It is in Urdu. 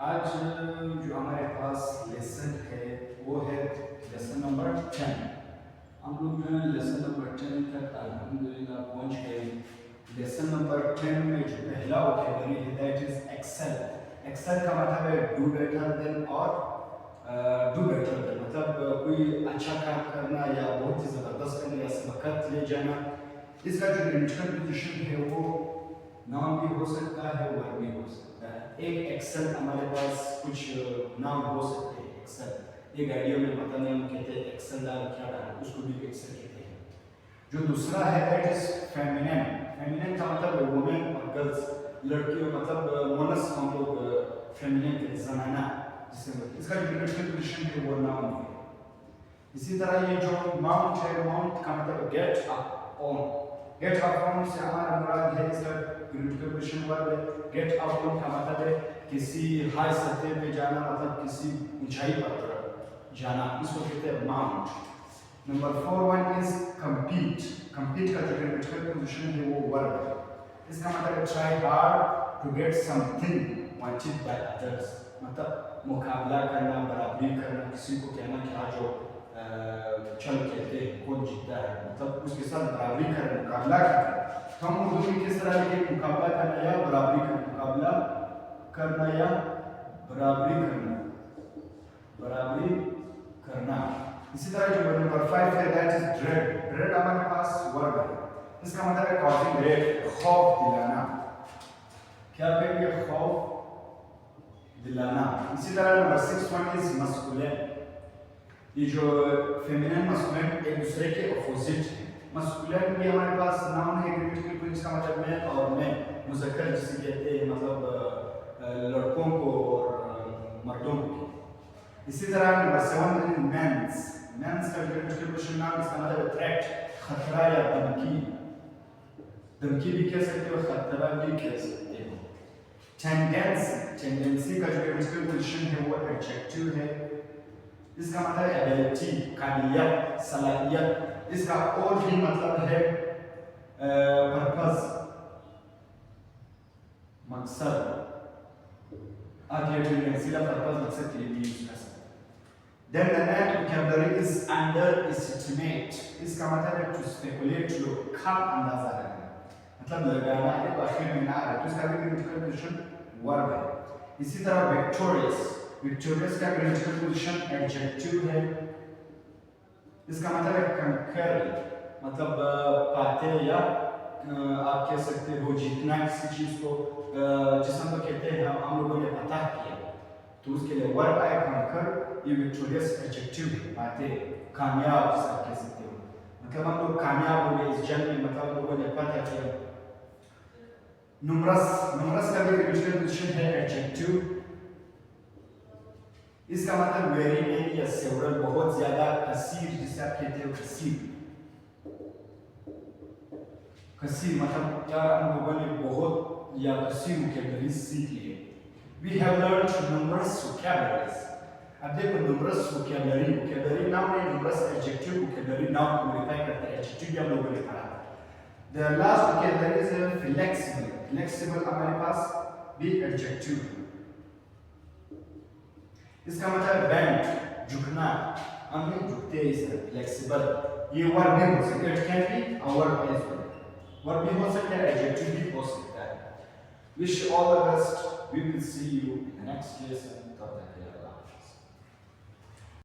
آج جو ہمارے پاس لیسن ہے وہ ہے لیسن نمبر 10. ہم لوگ جو ہے لیسن نمبر 10 تک الحمدللہ پہنچ گئے. لیسن نمبر 10 میں جو پہلا ووکیبلری ہے دیٹ از ایکسل. ایکسل کا مطلب ہے ڈو بیٹر دین اور ڈو بیٹر دین مطلب کوئی اچھا کام کرنا یا بہت ہی زبردست کرنا یا سبقت لے جانا. اس کا جو گرامٹیکل پوزیشن ہے وہ نام بھی ہو سکتا ہے ورب بھی ہو سکتا ہے. ایک ایکسل ہمارے پاس کچھ نام ہو سکتے ہیں. ایکسل ایک آئیڈیا میں پتہ نہیں ہم کہتے ہیں ایکسل ڈال کیا ڈال اس کو بھی ایکسل کہتے ہیں. جو دوسرا ہے دیٹ از فیمینن. فیمینن کا مطلب وومن اور گرلس لڑکیوں مطلب مونس ہم لوگ فیمینن کے زنانہ جسے اس کا جو گرامٹیکل پوزیشن ہے وہ نام ہے. اسی طرح یہ جو ماؤنٹ ہے ماؤنٹ کا مطلب گیٹ اپ آن. گیٹ اپ آن سے ہمارا مراد ہے اس کا گرامٹیکل پوزیشن ورب ہے. گیٹ اپ آن کا مطلب ہے کسی ہائی سطح پہ جانا مطلب کسی اونچائی پر جانا اس کو کہتے ہیں ماؤنٹ. نمبر 4 از کمپیٹ. کمپیٹ کا جو گرامٹیکل پوزیشن ہے وہ ورب ہے. اس کا مطلب ہے try hard to get something wanted by others مطلب مقابلہ کرنا برابری کرنا کسی کو کہنا کہ آ جو چل کہتے ہیں کون جیتا ہے مطلب اس کے ساتھ برابری کرنا مقابلہ کرنا. تو ہم اردو میں کس طرح لکھیں مقابلہ کرنا یا برابری کرنا. مقابلہ کرنا یا برابری کرنا. برابری کرنا. اسی طرح جو نمبر 5 ہے دیٹ از ڈریڈ. ڈریڈ ہمارے پاس ورب ہے. اس کا مطلب ہے کازنگ ڈریڈ خوف دلانا. کیا کہیں گے خوف دلانا. اسی طرح نمبر 6 از مسکولین. یہ جو فیمینن مسکولین ایک دوسرے کے اپوزٹ ہیں. مسکولین بھی ہمارے پاس ناؤن ہے گرامٹیکل پوزیشن کا مطلب میں اور میں مذکر جسے کہتے ہیں مطلب لڑکوں کو اور مردوں کو. اسی طرح نمبر 7 مینس. مینس کا گرامٹیکل پوزیشن نام اس کا مطلب ہے تھریٹ خطرہ یا دھمکی. دھمکی بھی کہہ سکتے ہو خطرہ بھی کہہ سکتے ہو. ٹینڈنسی. ٹینڈنسی کا جو گرامٹیکل پوزیشن ہے وہ ایڈجیکٹیو ہے. اس کا مطلب ہے ایبلٹی قابلیت صلاحیت. اس کا اور بھی مطلب ہے پرپز مقصد. آپ یہ ٹینڈنسی کا پرپز مقصد کے لیے بھی یوز کر سکتے ہیں. Then the net vocabulary is underestimate. اس کا مطلب ہے to speculate لو کم اندازہ کرنا مطلب لگانا ہے تو آخر میں نہ آ رہا تو اس کا بھی گرامٹیکل پوزیشن ورب ہے. اسی طرح victorious. victorious کا گرامٹیکل پوزیشن ایڈجیکٹیو ہے. اس کا مطلب ہے کنکر مطلب پاتے یا آپ کہہ سکتے ہو جیتنا کسی چیز کو جس ہم لوگ کہتے ہیں ہم لوگوں نے فتح کیا تو اس کے لیے ورب آئے کنکر. یہ وکٹوریس ایڈجیکٹیو ہے پاتے کامیاب جس آپ کہہ سکتے ہو مطلب ہم لوگ کامیاب ہو گئے اس جنگ میں مطلب ہم لوگوں نے فتح کیا. نمرس. نمرس کا بھی گرامٹیکل پوزیشن ہے ایڈجیکٹیو. اس کا مطلب ویری مینی یا سیورل بہت زیادہ کثیر جسے آپ کہتے ہو کثیر. کثیر مطلب کیا ہم لوگوں نے بہت یا کثیر ووکیبلری سیکھ لی ہے. We have learned numerous vocabularies. اب دیکھو numerous vocabulary. vocabulary نام ہے numerous adjective vocabulary نام کو modify کرتا ہے. adjective بھی ہم لوگوں نے پڑھا. The last vocabulary is flexible. flexible ہمارے پاس بھی adjective ہے. اس کا مطلب bend جھکنا. ہم لوگ جھکتے ہیں اس طرح flexible. یہ ورب بھی ہو سکتا ہے. it can be a verb as well. ورب بھی ہو سکتا ہے adjective بھی ہو سکتا ہے. Wish all the best. We will see you in the next lesson.